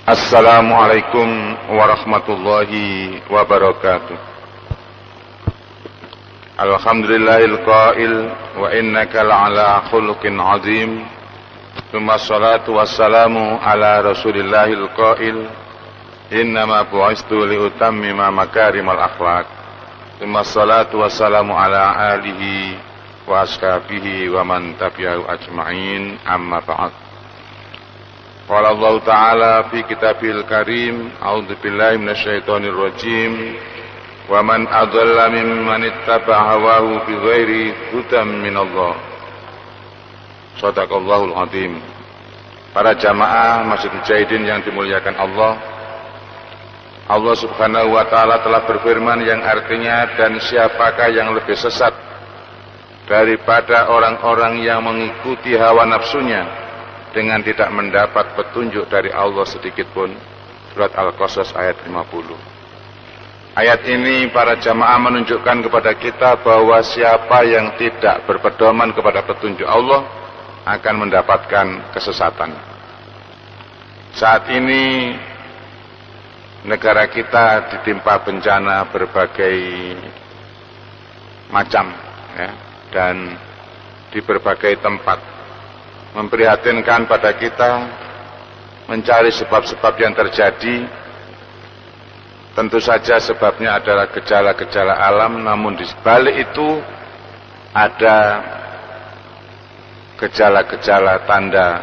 Assalamualaikum warahmatullahi wabarakatuh. Alhamdulillahil qail wa innaka la'ala khuluqin azim. Tsumma ssalatu wassalamu ala rasulillahil qail innama bu'istu liutammima makarimal akhlaq. Tsumma ssalatu wassalamu ala alihi wa ashabihi wa man tabi'ahu ajma'in, amma ba'd. Qala Allah Ta'ala fi kitabil karim, a'udzu billahi minasyaitonir rajim, wa man adalla mimman ittaba'a hawahu bighairi hudan minallah. Shadaqallahul azim. Para jamaah Masjid Mujahidin yang dimuliakan Allah, Allah Subhanahu wa Ta'ala telah berfirman yang artinya, dan siapakah yang lebih sesat daripada orang-orang yang mengikuti hawa nafsunya dengan tidak mendapat petunjuk dari Allah sedikit pun. Surat Al-Qasas ayat 50. Ayat ini para jamaah menunjukkan kepada kita bahwa siapa yang tidak berpedoman kepada petunjuk Allah akan mendapatkan kesesatan. Saat ini negara kita ditimpa bencana berbagai macam, ya, dan di berbagai tempat. Memprihatinkan pada kita mencari sebab-sebab yang terjadi. Tentu saja sebabnya adalah gejala-gejala alam, namun di balik itu ada gejala-gejala tanda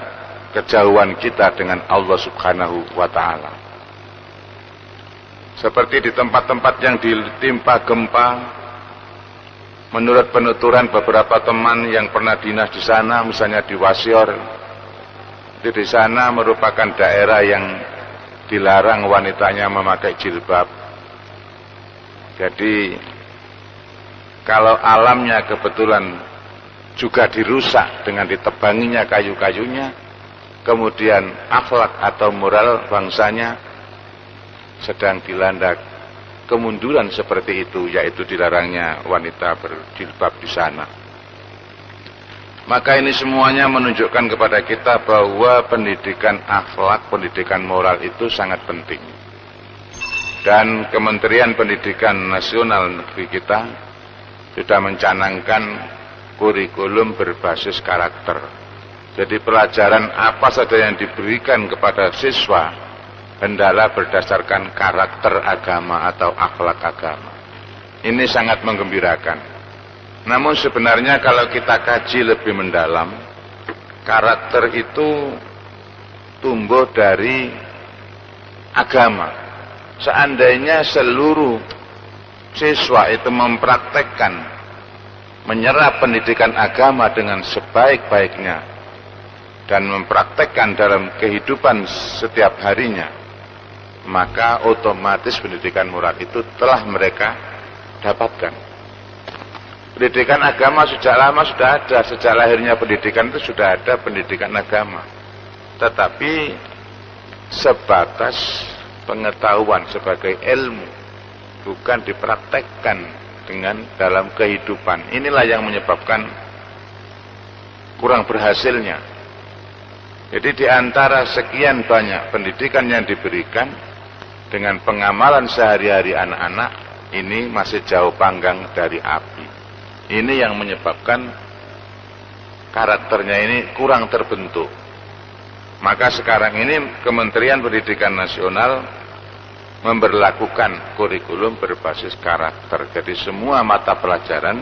kejauhan kita dengan Allah Subhanahu wa Ta'ala. Seperti di tempat-tempat yang ditimpa gempa, menurut penuturan beberapa teman yang pernah dinas di sana, misalnya di Wasior, di sana merupakan daerah yang dilarang wanitanya memakai jilbab. Jadi kalau alamnya kebetulan juga dirusak dengan ditebanginya kayu-kayunya, kemudian akhlak atau moral bangsanya sedang dilanda kemunduran seperti itu, yaitu dilarangnya wanita berjilbab di sana. Maka ini semuanya menunjukkan kepada kita bahwa pendidikan akhlak, pendidikan moral itu sangat penting. Dan Kementerian Pendidikan Nasional negeri kita sudah mencanangkan kurikulum berbasis karakter. Jadi pelajaran apa saja yang diberikan kepada siswa hendaklah berdasarkan karakter agama atau akhlak agama. Ini sangat menggembirakan. Namun sebenarnya kalau kita kaji lebih mendalam, karakter itu tumbuh dari agama. Seandainya seluruh siswa itu mempraktekkan, menyerap pendidikan agama dengan sebaik-baiknya dan mempraktekkan dalam kehidupan setiap harinya, maka otomatis pendidikan moral itu telah mereka dapatkan. Pendidikan agama sejak lama sudah ada, sejak lahirnya pendidikan itu sudah ada pendidikan agama. Tetapi sebatas pengetahuan sebagai ilmu, bukan dipraktekkan dengan dalam kehidupan. Inilah yang menyebabkan kurang berhasilnya. Jadi di antara sekian banyak pendidikan yang diberikan, dengan pengamalan sehari-hari anak-anak ini masih jauh panggang dari api. Ini yang menyebabkan karakternya ini kurang terbentuk. Maka sekarang ini Kementerian Pendidikan Nasional memberlakukan kurikulum berbasis karakter. Jadi semua mata pelajaran,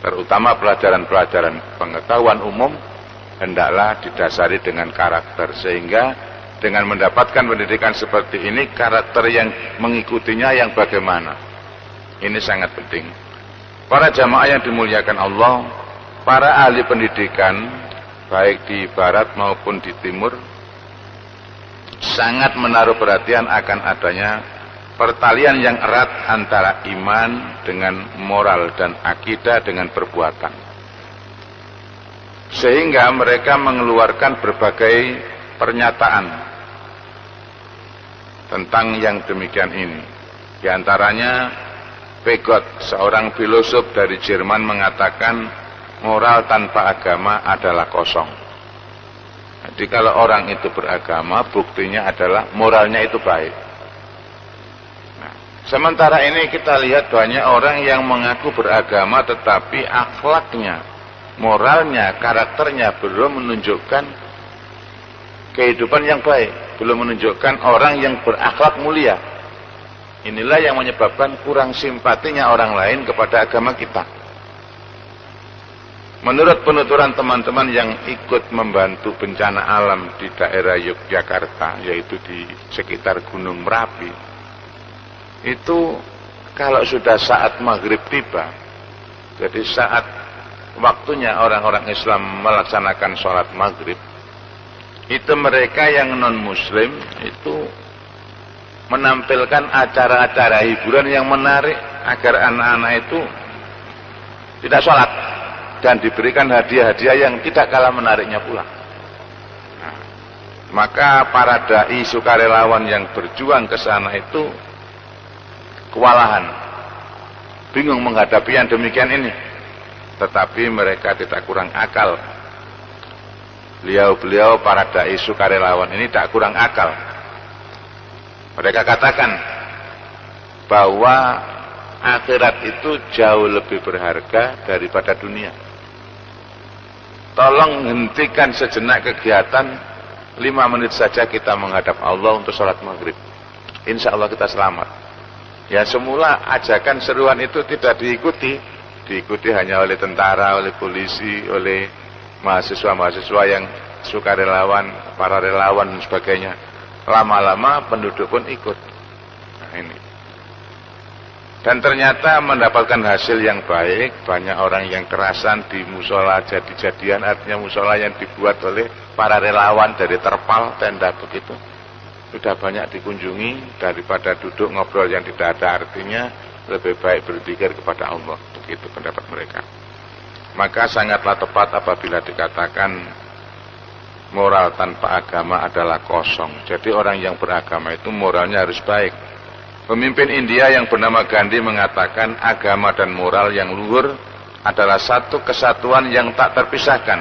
terutama pelajaran-pelajaran pengetahuan umum, hendaklah didasari dengan karakter, sehingga dengan mendapatkan pendidikan seperti ini, karakter yang mengikutinya yang bagaimana. Ini sangat penting. Para jamaah yang dimuliakan Allah, para ahli pendidikan, baik di barat maupun di timur, sangat menaruh perhatian akan adanya pertalian yang erat antara iman dengan moral dan akidah dengan perbuatan. Sehingga mereka mengeluarkan berbagai pernyataan tentang yang demikian ini. Di antaranya Pegot, seorang filosof dari Jerman, mengatakan moral tanpa agama adalah kosong. Jadi kalau orang itu beragama, buktinya adalah moralnya itu baik. Nah, sementara ini kita lihat banyak orang yang mengaku beragama tetapi akhlaknya, moralnya, karakternya belum menunjukkan kehidupan yang baik, belum menunjukkan orang yang berakhlak mulia. Inilah yang menyebabkan kurang simpatinya orang lain kepada agama kita. Menurut penuturan teman-teman yang ikut membantu bencana alam di daerah Yogyakarta, yaitu di sekitar Gunung Merapi, itu kalau sudah saat maghrib tiba, jadi saat waktunya orang-orang Islam melaksanakan sholat maghrib, itu mereka yang non-muslim itu menampilkan acara-acara hiburan yang menarik agar anak-anak itu tidak sholat dan diberikan hadiah-hadiah yang tidak kalah menariknya pula. Nah, maka para dai sukarelawan yang berjuang ke sana itu kewalahan, bingung menghadapi yang demikian ini, tetapi mereka tidak kurang akal. Beliau-beliau para dai sukarelawan ini tak kurang akal. Mereka katakan bahwa akhirat itu jauh lebih berharga daripada dunia. Tolong hentikan sejenak kegiatan, 5 menit saja kita menghadap Allah untuk sholat maghrib. Insya Allah kita selamat. Ya, semula ajakan seruan itu tidak diikuti hanya oleh tentara, oleh polisi, oleh mahasiswa-mahasiswa yang sukarelawan, para relawan dan sebagainya. Lama-lama penduduk pun ikut. Nah, ini. Dan ternyata mendapatkan hasil yang baik. Banyak orang yang kerasan di musola jadi-jadian, artinya musola yang dibuat oleh para relawan dari terpal, tenda begitu. Sudah banyak dikunjungi daripada duduk ngobrol yang tidak ada artinya. Lebih baik berzikir kepada Allah. Begitu pendapat mereka. Maka sangatlah tepat apabila dikatakan moral tanpa agama adalah kosong. Jadi orang yang beragama itu moralnya harus baik. Pemimpin India yang bernama Gandhi mengatakan agama dan moral yang luhur adalah satu kesatuan yang tak terpisahkan.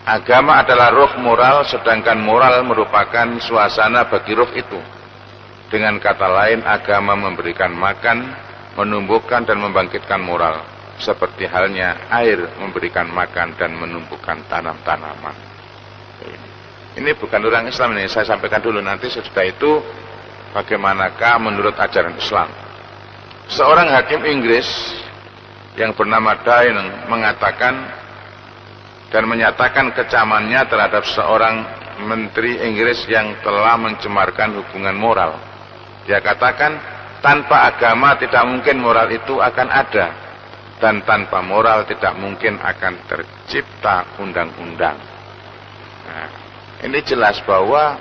Agama adalah ruh moral, sedangkan moral merupakan suasana bagi ruh itu. Dengan kata lain, agama memberikan makan, menumbuhkan dan membangkitkan moral. Seperti halnya air memberikan makan dan menumbuhkan tanam-tanaman. Ini bukan orang Islam, ini saya sampaikan dulu, nanti sesudah itu bagaimanakah menurut ajaran Islam. Seorang hakim Inggris yang bernama Dine mengatakan dan menyatakan kecamannya terhadap seorang menteri Inggris yang telah mencemarkan hubungan moral. Dia katakan, tanpa agama tidak mungkin moral itu akan ada, dan tanpa moral tidak mungkin akan tercipta undang-undang. Nah, ini jelas bahwa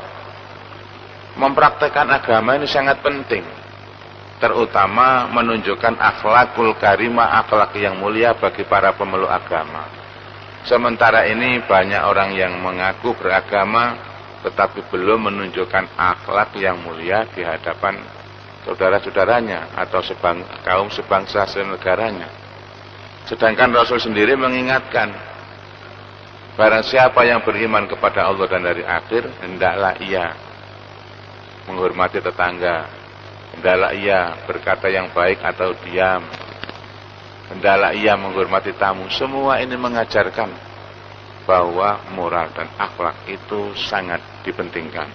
mempraktekkan agama ini sangat penting, terutama menunjukkan akhlakul karimah, akhlak yang mulia bagi para pemeluk agama. Sementara ini banyak orang yang mengaku beragama tetapi belum menunjukkan akhlak yang mulia di hadapan saudara-saudaranya atau kaum sebangsa senegaranya. Sedangkan Rasul sendiri mengingatkan, barang siapa yang beriman kepada Allah dan hari akhir, hendaklah ia menghormati tetangga, hendaklah ia berkata yang baik atau diam, hendaklah ia menghormati tamu. Semua ini mengajarkan bahwa moral dan akhlak itu sangat dipentingkan.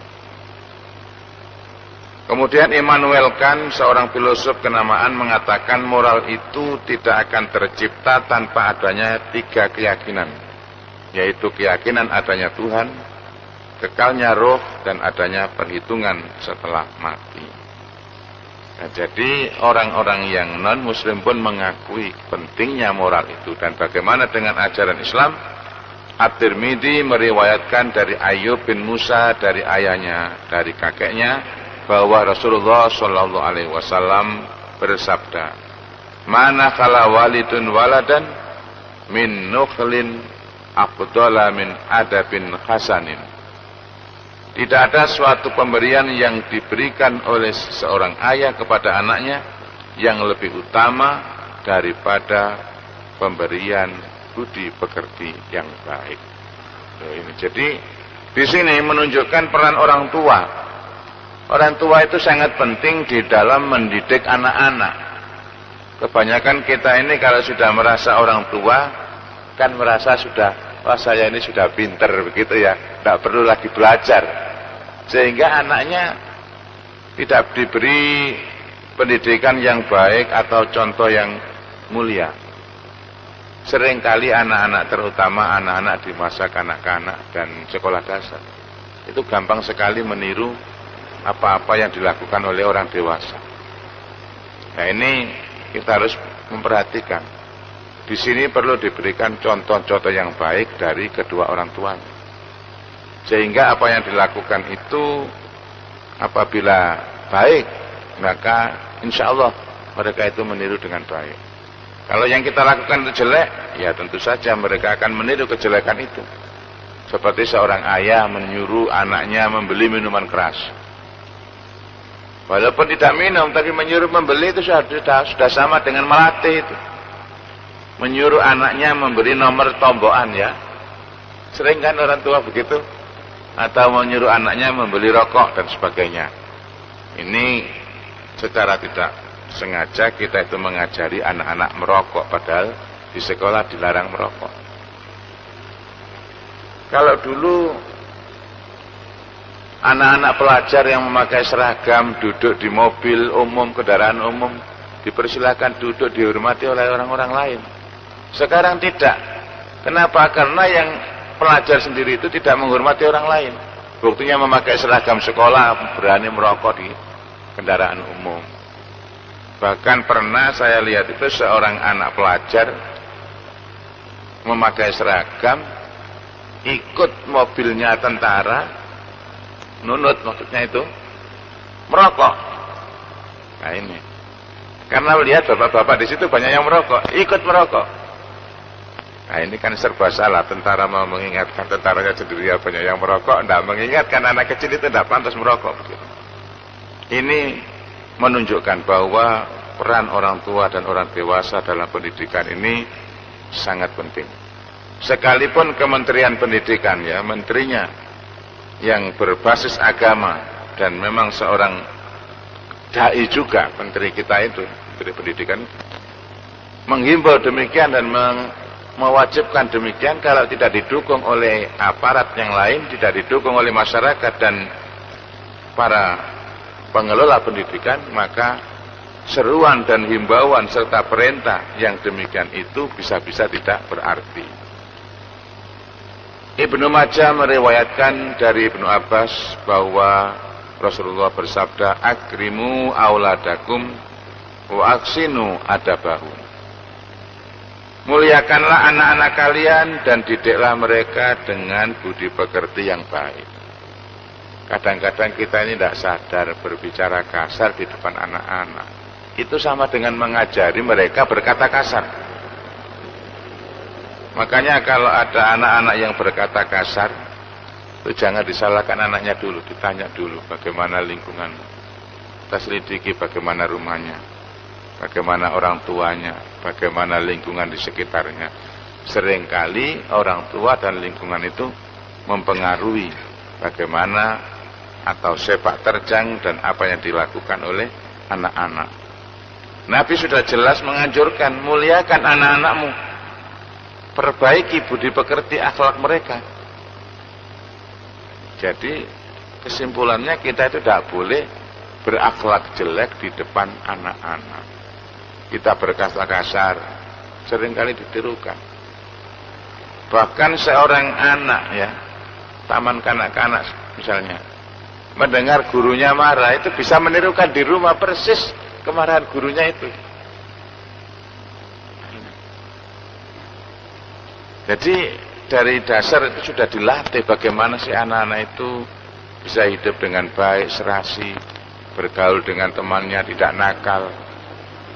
Kemudian Immanuel Kant, seorang filosof kenamaan, mengatakan moral itu tidak akan tercipta tanpa adanya 3 keyakinan, yaitu keyakinan adanya Tuhan, kekalnya roh, dan adanya perhitungan setelah mati. Nah, jadi orang-orang yang non-muslim pun mengakui pentingnya moral itu. Dan bagaimana dengan ajaran Islam? At-Tirmidzi meriwayatkan dari Ayyub bin Musa, dari ayahnya, dari kakeknya, bahwa Rasulullah Shallallahu Alaihi Wasallam bersabda, "Mana kala walidun waladan min nukhlin afdala min adabin hasanin." Tidak ada suatu pemberian yang diberikan oleh seorang ayah kepada anaknya yang lebih utama daripada pemberian budi pekerti yang baik. Ini jadi Di sini menunjukkan peran orang tua. Orang tua itu sangat penting di dalam mendidik anak-anak. Kebanyakan kita ini kalau sudah merasa orang tua, kan merasa sudah, wah saya ini sudah pinter begitu ya, tidak perlu lagi belajar. Sehingga anaknya tidak diberi pendidikan yang baik atau contoh yang mulia. Seringkali anak-anak, terutama anak-anak di masa kanak-kanak dan sekolah dasar, itu gampang sekali meniru apa-apa yang dilakukan oleh orang dewasa. Nah ini kita harus memperhatikan. Di sini perlu diberikan contoh-contoh yang baik dari kedua orang tuanya. Sehingga apa yang dilakukan itu apabila baik, maka insya Allah mereka itu meniru dengan baik. Kalau yang kita lakukan itu jelek, ya tentu saja mereka akan meniru kejelekan itu. Seperti seorang ayah menyuruh anaknya membeli minuman keras. Walaupun tidak minum, tapi menyuruh membeli itu sudah sama dengan melatih itu. Menyuruh anaknya memberi nomor tombokan ya. Sering kan orang tua begitu. Atau menyuruh anaknya membeli rokok dan sebagainya. Ini secara tidak sengaja kita itu mengajari anak-anak merokok, padahal di sekolah dilarang merokok. Kalau dulu anak-anak pelajar yang memakai seragam duduk di mobil umum, kendaraan umum, dipersilakan duduk, dihormati oleh orang-orang lain. Sekarang tidak. Kenapa? Karena yang pelajar sendiri itu tidak menghormati orang lain. Buktinya memakai seragam sekolah, berani merokok di kendaraan umum. Bahkan pernah saya lihat itu seorang anak pelajar memakai seragam, ikut mobilnya tentara, nunut maksudnya itu, merokok. Nah ini, karena melihat bapak-bapak di situ banyak yang merokok, ikut merokok. Nah ini kan serba salah. Tentara mau mengingatkan tentaranya sendiri ya banyak yang merokok, tidak mengingatkan anak kecil itu tidak pantas merokok. Ini menunjukkan bahwa peran orang tua dan orang dewasa dalam pendidikan ini sangat penting. Sekalipun Kementerian Pendidikan ya, menterinya yang berbasis agama dan memang seorang dai juga, menteri kita itu, menteri pendidikan, menghimbau demikian dan mewajibkan demikian. Kalau tidak didukung oleh aparat yang lain, tidak didukung oleh masyarakat dan para pengelola pendidikan, maka seruan dan himbauan serta perintah yang demikian itu bisa-bisa tidak berarti. Ibnu Majah meriwayatkan dari Ibnu Abbas bahwa Rasulullah bersabda, akrimu auladakum wa aksinu adabahum. Muliakanlah anak-anak kalian dan didiklah mereka dengan budi pekerti yang baik. Kadang-kadang kita ini tidak sadar berbicara kasar di depan anak-anak. Itu sama dengan mengajari mereka berkata kasar. Makanya kalau ada anak-anak yang berkata kasar, itu jangan disalahkan anaknya dulu, ditanya dulu bagaimana lingkungan. Kita selidiki bagaimana rumahnya, bagaimana orang tuanya, bagaimana lingkungan di sekitarnya. Seringkali orang tua dan lingkungan itu mempengaruhi bagaimana atau sepak terjang dan apa yang dilakukan oleh anak-anak. Nabi sudah jelas menganjurkan, muliakan anak-anakmu, perbaiki budi pekerti akhlak mereka. Jadi kesimpulannya kita itu tidak boleh berakhlak jelek di depan anak-anak. Kita berkata kasar, seringkali ditirukan. Bahkan seorang anak ya, taman kanak-kanak misalnya, mendengar gurunya marah, itu bisa menirukan di rumah persis kemarahan gurunya itu. Jadi dari dasar itu sudah dilatih bagaimana si anak-anak itu bisa hidup dengan baik, serasi, bergaul dengan temannya, tidak nakal.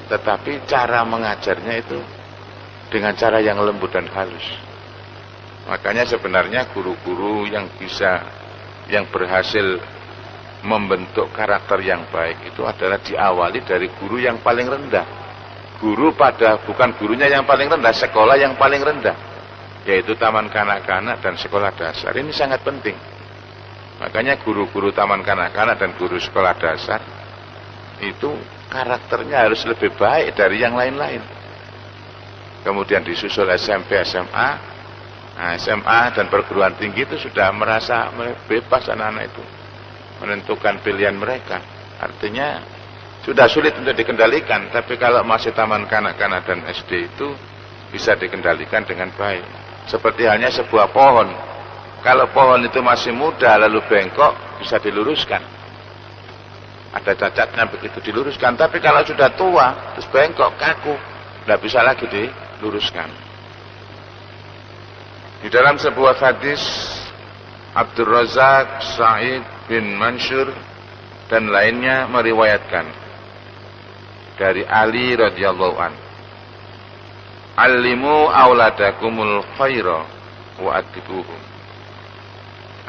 Tetapi cara mengajarnya itu dengan cara yang lembut dan halus. Makanya sebenarnya guru-guru yang berhasil membentuk karakter yang baik itu adalah diawali dari guru yang paling rendah. Bukan gurunya yang paling rendah, sekolah yang paling rendah, yaitu taman kanak-kanak dan sekolah dasar. Ini sangat penting. Makanya guru-guru taman kanak-kanak dan guru sekolah dasar itu karakternya harus lebih baik dari yang lain-lain. Kemudian disusul SMP, SMA. Nah, SMA dan perguruan tinggi itu sudah merasa bebas anak-anak itu menentukan pilihan mereka. Artinya sudah sulit untuk dikendalikan. Tapi kalau masih taman kanak-kanak dan SD itu bisa dikendalikan dengan baik. Seperti halnya sebuah pohon. Kalau pohon itu masih muda lalu bengkok, bisa diluruskan. Ada cacatnya begitu diluruskan. Tapi kalau sudah tua, terus bengkok, kaku, tidak bisa lagi diluruskan. Di dalam sebuah hadis, Abdul Razak, Sa'id bin Mansur dan lainnya meriwayatkan dari Ali radhiyallahu an, "Allimu auladakumul khaira wa adibuhum."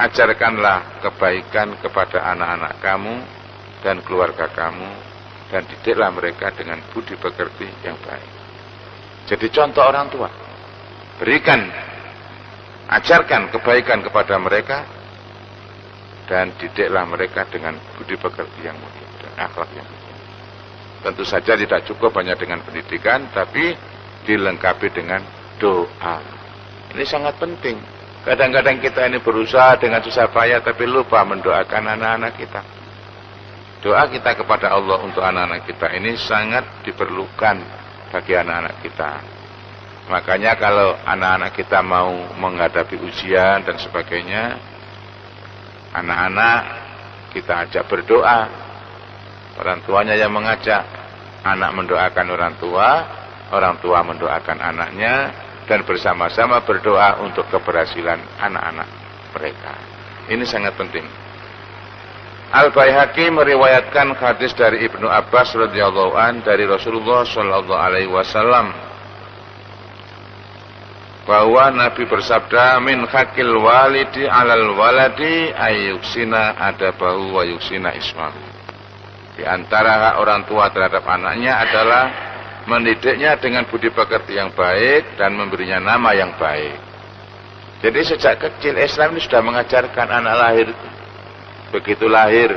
Ajarkanlah kebaikan kepada anak-anak kamu dan keluarga kamu, dan didiklah mereka dengan budi pekerti yang baik. Jadi contoh orang tua, berikan, ajarkan kebaikan kepada mereka, dan didiklah mereka dengan budi pekerti yang mulia dan akhlak yang mulia. Tentu saja tidak cukup hanya dengan pendidikan, tapi dilengkapi dengan doa. Ini sangat penting. Kadang-kadang kita ini berusaha dengan susah payah, tapi lupa mendoakan anak-anak kita. Doa kita kepada Allah untuk anak-anak kita ini sangat diperlukan bagi anak-anak kita. Makanya kalau anak-anak kita mau menghadapi ujian dan sebagainya, anak-anak kita ajak berdoa. Orang tuanya yang mengajak, anak mendoakan orang tua mendoakan anaknya, dan bersama-sama berdoa untuk keberhasilan anak-anak mereka. Ini sangat penting. Al-Baihaqi meriwayatkan hadis dari Ibnu Abbas radhiyallahu an dari Rasulullah sallallahu alaihi wasallam bahwa Nabi bersabda, "Min hakil walidi 'alal waladi ayyuksina adabahu wa yuksina ismahu." Di antara hak orang tua terhadap anaknya adalah mendidiknya dengan budi pekerti yang baik dan memberinya nama yang baik. Jadi sejak kecil Islam ini sudah mengajarkan anak lahir, begitu lahir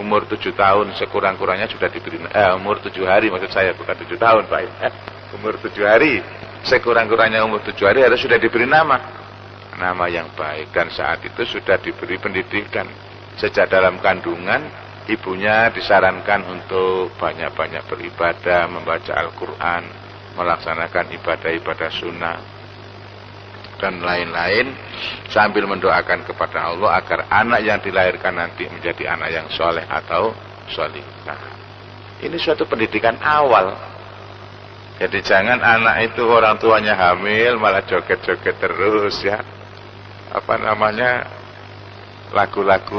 umur 7 tahun sekurang-kurangnya sudah diberi umur 7 hari, maksud saya bukan 7 tahun Pak. Umur 7 hari, sekurang-kurangnya umur 7 hari harus sudah diberi nama yang baik, dan saat itu sudah diberi pendidikan. Sejak dalam kandungan ibunya disarankan untuk banyak-banyak beribadah, membaca Al-Quran, melaksanakan ibadah-ibadah sunnah, dan lain-lain, sambil mendoakan kepada Allah agar anak yang dilahirkan nanti menjadi anak yang soleh atau solihah. Ini suatu pendidikan awal. Jadi jangan anak itu orang tuanya hamil malah joget-joget terus ya. Lagu-lagu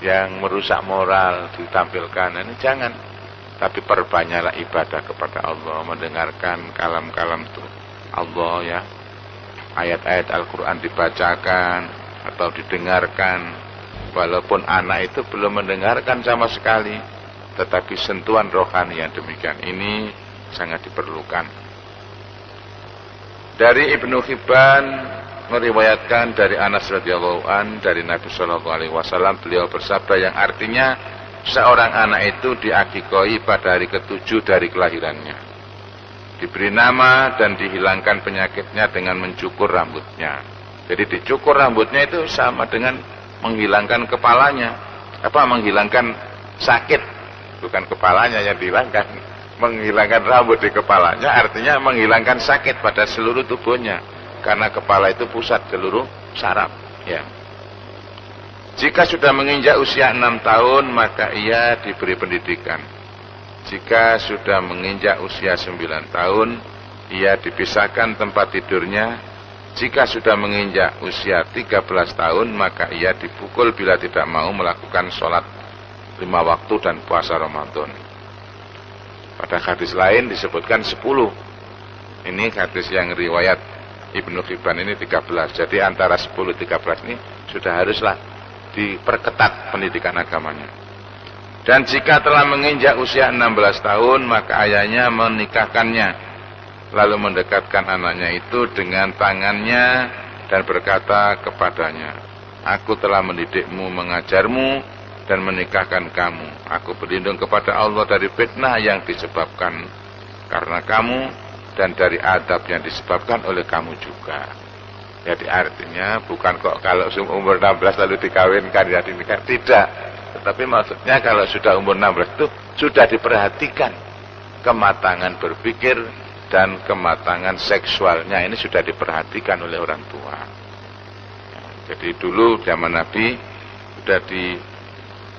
yang merusak moral ditampilkan, ini jangan. Tapi perbanyaklah ibadah kepada Allah, mendengarkan kalam-kalam Allah ya, ayat-ayat Al-Quran dibacakan atau didengarkan, walaupun anak itu belum mendengarkan sama sekali, tetapi sentuhan rohani yang demikian ini sangat diperlukan. Dari Ibnu Hibban meriwayatkan dari Anas radhiyallahu an dari Nabi sallallahu alaihi wasallam, beliau bersabda yang artinya seorang anak itu diakikoi pada hari ke-7 dari kelahirannya, diberi nama dan dihilangkan penyakitnya dengan mencukur rambutnya. Jadi dicukur rambutnya itu sama dengan menghilangkan kepalanya, menghilangkan sakit, bukan kepalanya yang dihilangkan, menghilangkan rambut di kepalanya artinya menghilangkan sakit pada seluruh tubuhnya. Karena kepala itu pusat seluruh saraf ya. Jika sudah menginjak usia 6 tahun maka ia diberi pendidikan. Jika sudah menginjak usia 9 tahun ia dipisahkan tempat tidurnya. Jika sudah menginjak usia 13 tahun maka ia dipukul bila tidak mau melakukan sholat 5 waktu dan puasa Ramadan. Pada hadis lain disebutkan 10. Ini hadis yang riwayat Ibnu Hibban ini 13. Jadi antara 10-13 ini sudah haruslah diperketat pendidikan agamanya. Dan jika telah menginjak usia 16 tahun maka ayahnya menikahkannya, lalu mendekatkan anaknya itu dengan tangannya dan berkata kepadanya, Aku telah mendidikmu, mengajarmu, dan menikahkan kamu. Aku berlindung kepada Allah dari fitnah yang disebabkan karena kamu, dan dari adab yang disebabkan oleh kamu juga. Jadi artinya bukan kok kalau umur 16 lalu dikawinkan ya dinikah, tidak. Tetapi maksudnya kalau sudah umur 16 itu sudah diperhatikan kematangan berpikir dan kematangan seksualnya, ini sudah diperhatikan oleh orang tua. Jadi dulu zaman Nabi sudah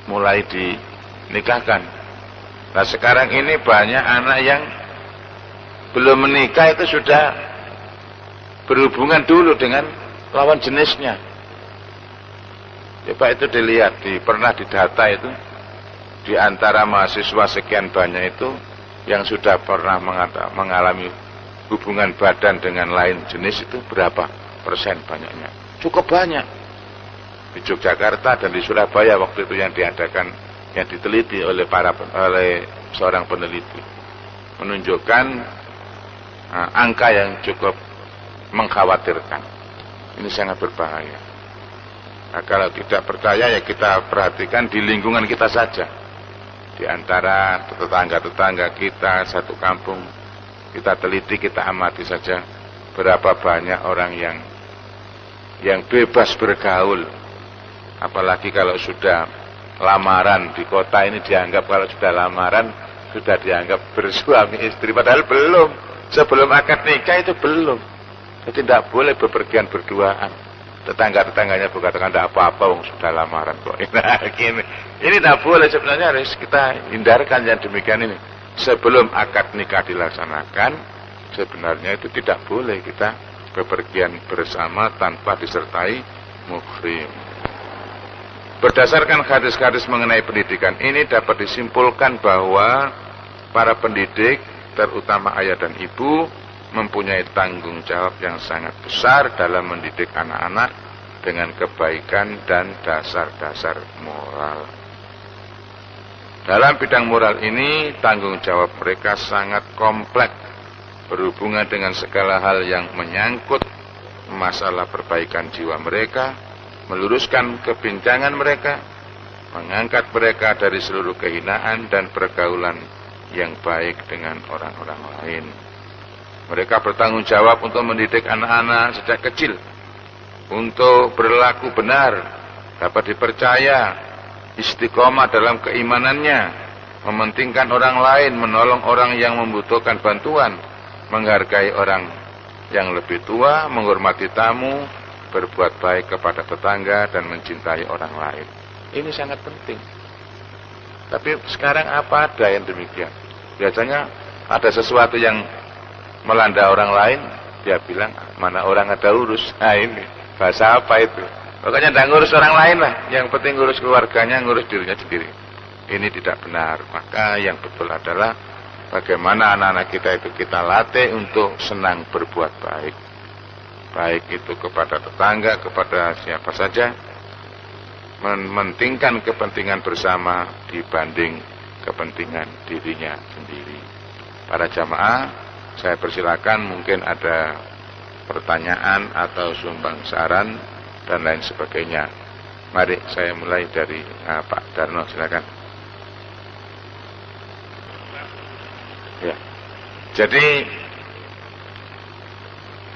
mulai dinikahkan. Nah sekarang ini banyak anak yang belum menikah itu sudah berhubungan dulu dengan lawan jenisnya. Coba itu dilihat, pernah didata itu di antara mahasiswa sekian banyak itu yang sudah pernah mengalami hubungan badan dengan lain jenis itu berapa persen banyaknya? Cukup banyak. Di Yogyakarta dan di Surabaya waktu itu yang diadakan, yang diteliti oleh seorang peneliti, menunjukkan angka yang cukup mengkhawatirkan. Ini sangat berbahaya. Nah, kalau tidak percaya ya kita perhatikan di lingkungan kita saja, di antara tetangga-tetangga kita satu kampung, kita teliti, kita amati saja berapa banyak orang yang bebas bergaul. Apalagi kalau sudah lamaran, di kota ini dianggap kalau sudah lamaran sudah dianggap bersuami istri, padahal belum. Sebelum akad nikah itu belum. Jadi tidak boleh bepergian berduaan. Tetangga-tetangganya berkatakan tidak apa-apa, wong sudah lamaran kok. Nah, ini tidak boleh, sebenarnya harus kita hindarkan yang demikian ini. Sebelum akad nikah dilaksanakan, sebenarnya itu tidak boleh kita bepergian bersama tanpa disertai muhrim. Berdasarkan hadis-hadis mengenai pendidikan ini dapat disimpulkan bahwa para pendidik, terutama ayah dan ibu, mempunyai tanggung jawab yang sangat besar dalam mendidik anak-anak dengan kebaikan dan dasar-dasar moral. Dalam bidang moral ini, tanggung jawab mereka sangat kompleks, berhubungan dengan segala hal yang menyangkut masalah perbaikan jiwa mereka, meluruskan kebincangan mereka, mengangkat mereka dari seluruh kehinaan dan pergaulan yang baik dengan orang-orang lain. Mereka bertanggung jawab untuk mendidik anak-anak sejak kecil, untuk berlaku benar, dapat dipercaya, istiqomah dalam keimanannya, mementingkan orang lain, menolong orang yang membutuhkan bantuan, menghargai orang yang lebih tua, menghormati tamu, berbuat baik kepada tetangga, dan mencintai orang lain. Ini sangat penting. Tapi sekarang apa ada yang demikian? Biasanya ada sesuatu yang melanda orang lain, dia bilang mana orang ada urus. Nah ini bahasa apa itu? Pokoknya tidak ngurus orang lain lah, yang penting ngurus keluarganya, ngurus dirinya sendiri. Ini tidak benar. Maka yang betul adalah bagaimana anak-anak kita itu kita latih untuk senang berbuat baik. Baik itu kepada tetangga, kepada siapa saja, mementingkan kepentingan bersama dibanding kepentingan dirinya sendiri. Para jamaah, saya persilakan, mungkin ada pertanyaan atau sumbang saran dan lain sebagainya. Mari saya mulai dari Pak Darno, silakan. Ya. Jadi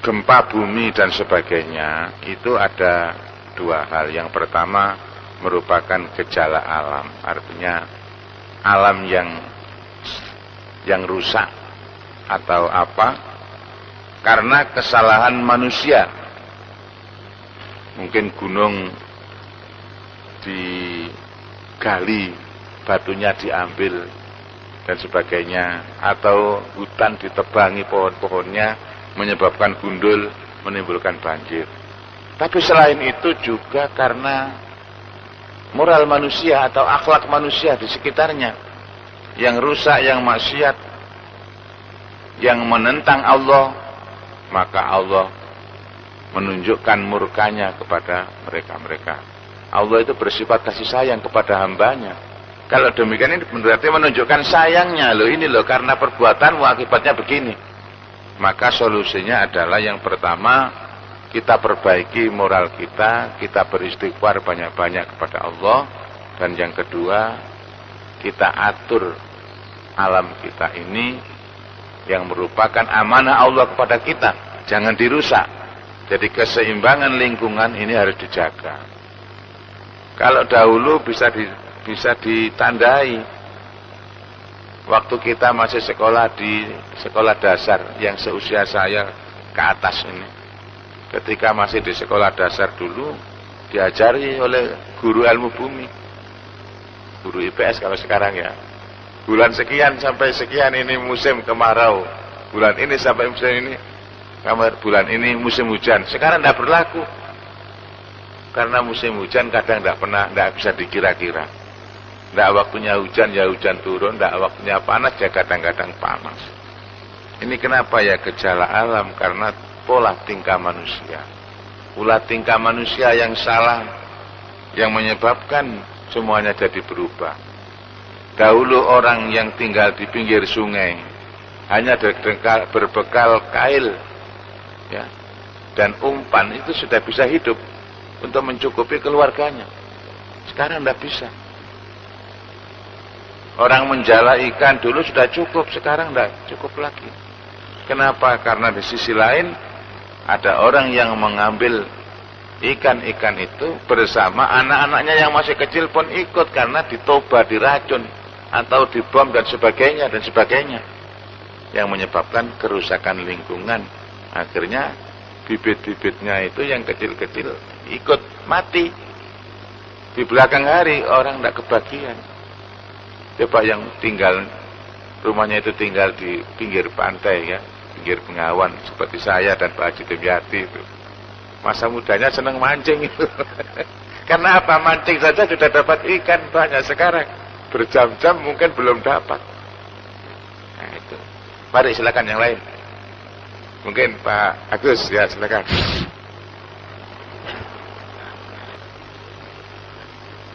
gempa bumi dan sebagainya itu ada dua hal. Yang pertama merupakan gejala alam, artinya alam yang rusak atau apa karena kesalahan manusia. Mungkin gunung digali, batunya diambil dan sebagainya, atau hutan ditebangi pohon-pohonnya menyebabkan gundul, menimbulkan banjir. Tapi selain itu juga karena moral manusia atau akhlak manusia di sekitarnya yang rusak, yang maksiat, yang menentang Allah, maka Allah menunjukkan murkanya kepada mereka-mereka. Allah itu bersifat kasih sayang kepada hambanya. Kalau demikian ini berarti menunjukkan sayangnya, loh ini loh karena perbuatanmu akibatnya begini. Maka solusinya adalah yang pertama, kita perbaiki moral kita beristighfar banyak-banyak kepada Allah. Dan yang kedua, kita atur alam kita ini yang merupakan amanah Allah kepada kita, jangan dirusak. Jadi keseimbangan lingkungan ini harus dijaga. Kalau dahulu bisa ditandai, waktu kita masih sekolah di sekolah dasar yang seusia saya ke atas ini, ketika masih di sekolah dasar dulu diajari oleh guru ilmu bumi, guru IPS kalau sekarang ya, bulan sekian sampai sekian ini musim kemarau, bulan ini sampai musim ini, bulan ini musim hujan. Sekarang tidak berlaku, karena musim hujan kadang tidak bisa dikira-kira. Tidak waktunya hujan ya hujan turun, tidak waktunya panas ya kadang-kadang panas. Ini kenapa ya? Gejala alam, karena pola tingkah manusia. Pola tingkah manusia yang salah yang menyebabkan semuanya jadi berubah. Dahulu orang yang tinggal di pinggir sungai hanya berbekal kail ya, dan umpan itu sudah bisa hidup untuk mencukupi keluarganya. Sekarang tidak bisa. Orang menjala ikan dulu sudah cukup, sekarang tidak cukup lagi. Kenapa? Karena di sisi lain ada orang yang mengambil ikan-ikan itu bersama anak-anaknya yang masih kecil pun ikut, karena ditoba, diracun atau dibom dan sebagainya, yang menyebabkan kerusakan lingkungan. Akhirnya bibit-bibitnya itu yang kecil-kecil ikut mati. Di belakang hari orang tidak kebagian. Coba yang tinggal rumahnya itu tinggal di pinggir pantai ya, pinggir Bengawan, seperti saya dan Pak Haji Dimyati itu, masa mudanya senang mancing itu. Karena apa? Mancing saja sudah dapat ikan banyak, sekarang berjam-jam mungkin belum dapat. Nah itu. Mari silakan yang lain. Mungkin Pak Agus ya, silakan.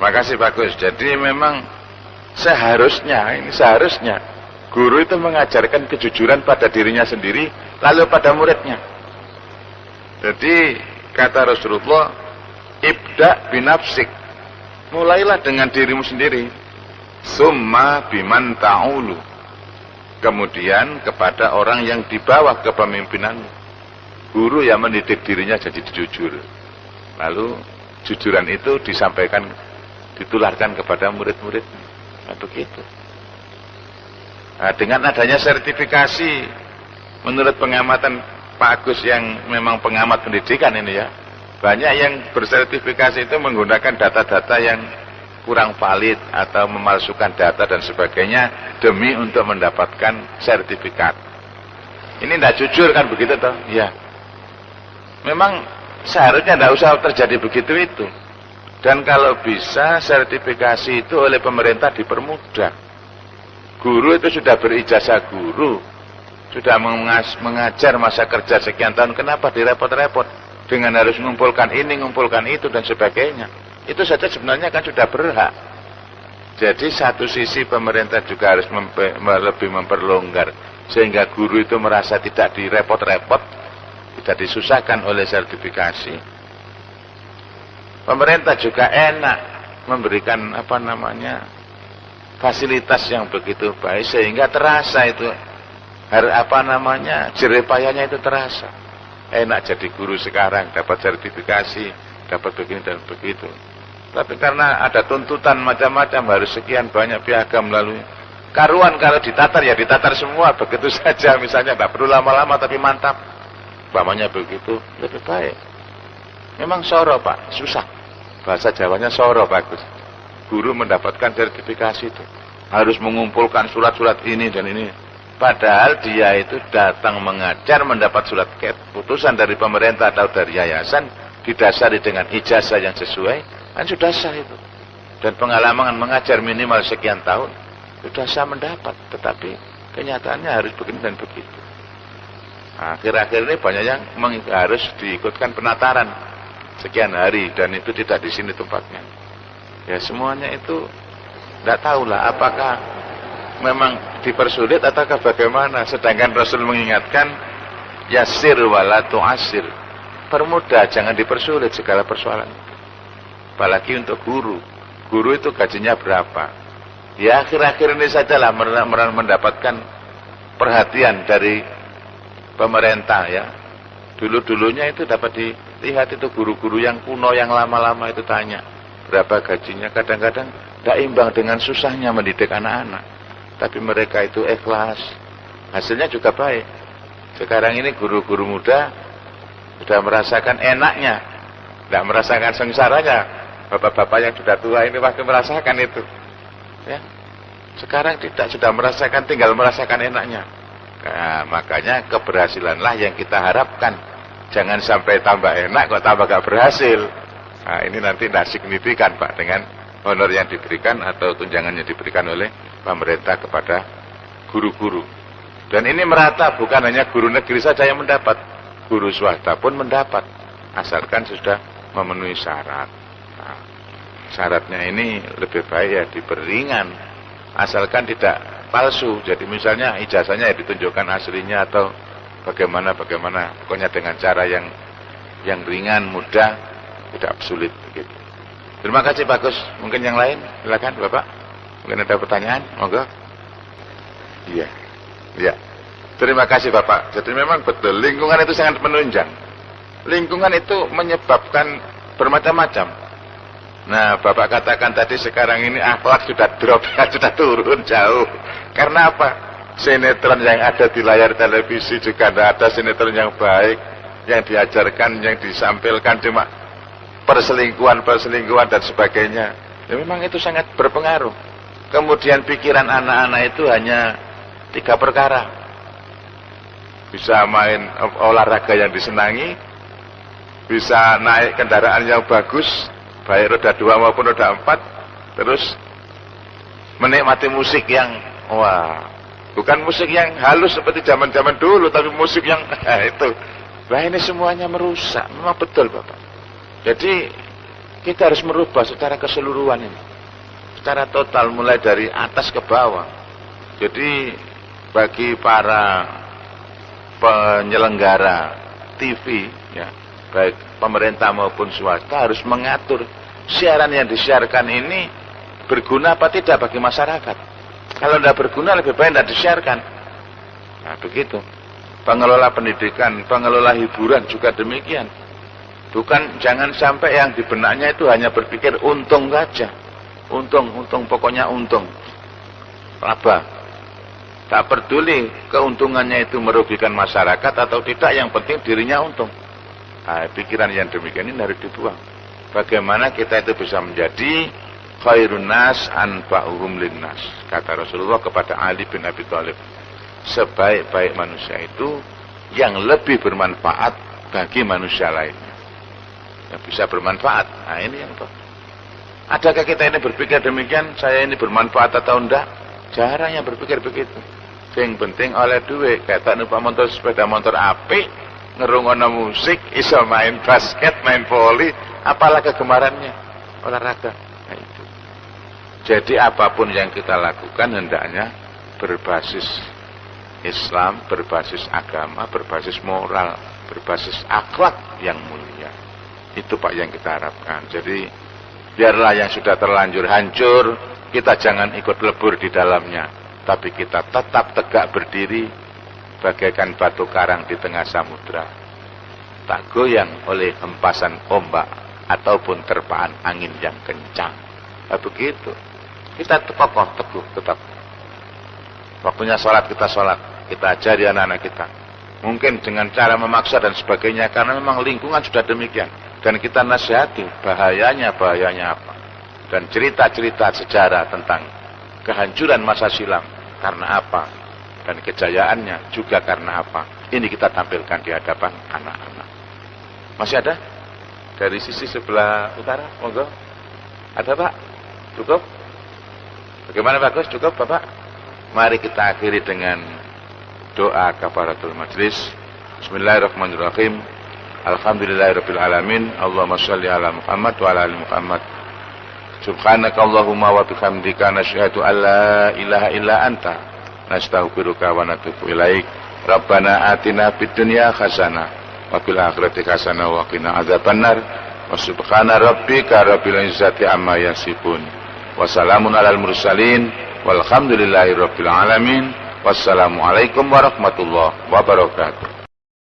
Makasih Pak Agus. Jadi memang seharusnya guru itu mengajarkan kejujuran pada dirinya sendiri, lalu pada muridnya. Jadi kata Rasulullah, ibda binafsik, mulailah dengan dirimu sendiri, summa biman ta'ulu, kemudian kepada orang yang di bawah kepemimpinanmu. Guru yang mendidik dirinya jadi jujur, lalu jujuran itu disampaikan, ditularkan kepada murid-muridnya. Nah, begitu. Nah, dengan adanya sertifikasi, menurut pengamatan Pak Agus yang memang pengamat pendidikan ini ya, banyak yang bersertifikasi itu menggunakan data-data yang kurang valid atau memalsukan data dan sebagainya demi untuk mendapatkan sertifikat. Ini tidak jujur kan, begitu toh? Ya. Memang seharusnya tidak usah terjadi begitu itu. Dan kalau bisa sertifikasi itu oleh pemerintah dipermudah. Guru itu sudah berijazah guru, sudah mengajar masa kerja sekian tahun, kenapa direpot-repot dengan harus mengumpulkan ini, mengumpulkan itu dan sebagainya. Itu saja sebenarnya kan sudah berhak. Jadi satu sisi pemerintah juga harus lebih memperlonggar, sehingga guru itu merasa tidak direpot-repot, tidak disusahkan oleh sertifikasi. Pemerintah juga enak memberikan fasilitas yang begitu baik, sehingga terasa itu jerih payahnya itu terasa. Enak jadi guru sekarang, dapat sertifikasi, dapat begini dan begitu. Tapi karena ada tuntutan macam-macam, harus sekian banyak piagam melalui karuan, kalau ditatar ya ditatar semua begitu saja, misalnya tidak perlu lama-lama tapi mantap, umpamanya begitu, lebih baik. Memang soro Pak, susah. Bahasa Jawanya soro bagus. Guru mendapatkan sertifikasi itu harus mengumpulkan surat-surat ini dan ini. Padahal dia itu datang mengajar, mendapat surat keputusan dari pemerintah atau dari yayasan, didasari dengan ijazah yang sesuai, kan sudah sah itu. Dan pengalaman mengajar minimal sekian tahun, sudah sah mendapat. Tetapi kenyataannya harus begini dan begitu. Akhir-akhir ini banyak yang harus diikutkan penataran sekian hari, dan itu tidak di sini tempatnya. Ya semuanya itu tidak tahulah apakah memang dipersulit ataukah bagaimana. Sedangkan Rasul mengingatkan, yasir wala tu'asir, permudah, jangan dipersulit segala persoalan. Apalagi untuk guru. Guru itu gajinya berapa? Ya akhir-akhir ini sajalah mendapatkan perhatian dari pemerintah ya. Dulu-dulunya itu dapat dilihat itu guru-guru yang kuno yang lama-lama itu tanya berapa gajinya. Kadang-kadang tidak imbang dengan susahnya mendidik anak-anak. Tapi mereka itu ikhlas. Hasilnya juga baik. Sekarang ini guru-guru muda sudah merasakan enaknya, tidak merasakan sengsaranya. Bapak-bapak yang sudah tua ini waktu merasakan itu. Ya. Sekarang tidak, sudah merasakan, tinggal merasakan enaknya. Nah, makanya keberhasilanlah yang kita harapkan. Jangan sampai tambah enak kok tambah gak berhasil. Nah, ini nanti tidak signifikan Pak dengan honor yang diberikan atau tunjangan yang diberikan oleh pemerintah kepada guru-guru. Dan ini merata, bukan hanya guru negeri saja yang mendapat, guru swasta pun mendapat, asalkan sudah memenuhi syarat. Nah, syaratnya ini lebih baik ya diberingan, asalkan tidak palsu. Jadi misalnya ijazahnya ya ditunjukkan aslinya atau bagaimana, pokoknya dengan cara yang ringan, mudah, tidak sulit begitu. Terima kasih Bagus. Mungkin yang lain, silakan Bapak. Mungkin ada pertanyaan, monggo. Iya. Ya, terima kasih Bapak. Jadi memang betul, lingkungan itu sangat menunjang. Lingkungan itu menyebabkan bermacam-macam. Nah, Bapak katakan tadi sekarang ini akhlak sudah drop, sudah turun jauh. Karena apa? Sinetron yang ada di layar televisi juga tidak ada sinetron yang baik, yang diajarkan, yang disampilkan cuma perselingkuhan dan sebagainya. Ya, memang itu sangat berpengaruh. Kemudian pikiran anak-anak itu hanya 3 perkara. Bisa main olahraga yang disenangi, bisa naik kendaraan yang bagus, baik roda 2 maupun roda 4, terus menikmati musik yang bukan musik yang halus seperti zaman-zaman dulu, tapi musik yang itu. Nah, ini semuanya merusak. Memang betul Bapak. Jadi kita harus merubah secara keseluruhan ini, secara total, mulai dari atas ke bawah. Jadi bagi para penyelenggara TV ya, baik pemerintah maupun swasta, harus mengatur siaran yang disiarkan ini berguna apa tidak bagi masyarakat. Kalau tidak berguna, lebih baik tidak disiarkan. Nah begitu. Pengelola pendidikan, pengelola hiburan juga demikian. Bukan, jangan sampai yang di benaknya itu hanya berpikir untung saja. Untung, pokoknya untung, laba. Tak peduli keuntungannya itu merugikan masyarakat atau tidak, yang penting dirinya untung. Nah, pikiran yang demikian ini harus dibuang. Bagaimana kita itu bisa menjadi khairun nas anfa'uhum linnas. Kata Rasulullah kepada Ali bin Abi Thalib, sebaik-baik manusia itu yang lebih bermanfaat bagi manusia lainnya, yang bisa bermanfaat. Nah ini yang apa? Adakah kita ini berpikir demikian, saya ini bermanfaat atau enggak? Jarang yang berpikir begitu. Yang penting oleh duit, kayak tak numpak motor, sepeda motor apik, ngerungono musik, iso main basket, main voli, apalah kegemarannya, olahraga. Nah, itu. Jadi apapun yang kita lakukan hendaknya berbasis Islam, berbasis agama, berbasis moral, berbasis akhlak yang mulia. Itu Pak yang kita harapkan. Jadi biarlah yang sudah terlanjur hancur, kita jangan ikut lebur di dalamnya, tapi kita tetap tegak berdiri bagaikan batu karang di tengah samudra, tak goyang oleh hempasan ombak ataupun terpaan angin yang kencang. Nah, begitu. Kita kokoh, teguh, tetap. Waktunya sholat, kita sholat. Kita ajari anak-anak kita. Mungkin dengan cara memaksa dan sebagainya, karena memang lingkungan sudah demikian. Dan kita nasihati bahayanya apa. Dan cerita-cerita sejarah tentang kehancuran masa silam karena apa, dan kejayaannya juga karena apa. Ini kita tampilkan di hadapan anak-anak. Masih ada? Dari sisi sebelah utara, monggo. Ada Pak? Cukup? Bagaimana Bagus? Cukup Bapak? Mari kita akhiri dengan doa kafaratul majlis. Bismillahirrahmanirrahim. Alhamdulillahirabbil alamin. Allahumma shalli ala Muhammad wa ala ali Muhammad. Subhanaka Allahumma wa bihamdika nasyhadu an la ilaha illa anta nastaghfiruka wa natubu ilaik. Rabbana atina fid dunya hasanah wa fil akhirati hasanah wa qina adzabannar. Wa subhana rabbika rabbil izzati amma yasifun. Wa salamun alal mursalin walhamdulillahi rabbil alamin. Wassalamualaikum warahmatullahi wabarakatuh.